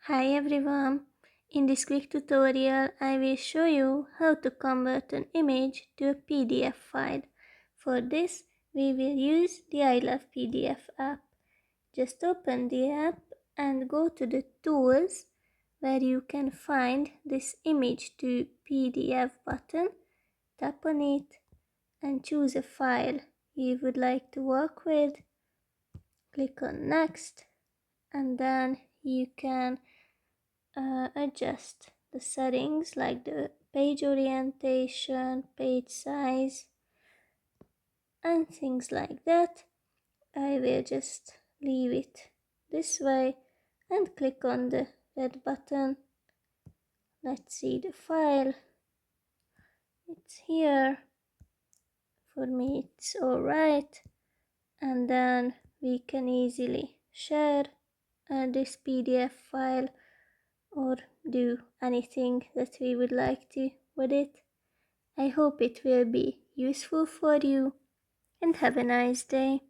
Hi everyone! In this quick tutorial I will show you how to convert an image to a PDF file. For this we will use the ILovePDF app. Just open the app and go to the tools where you can find this image to PDF button. Tap on it and choose a file you would like to work with. Click on next and then you can adjust the settings like the page orientation, page size, and things like that. I will just leave it this way and click on the red button. Let's see the file. It's here. For me it's alright. And then we can easily share this PDF file or do anything that we would like to with it. I hope it will be useful for you and have a nice day.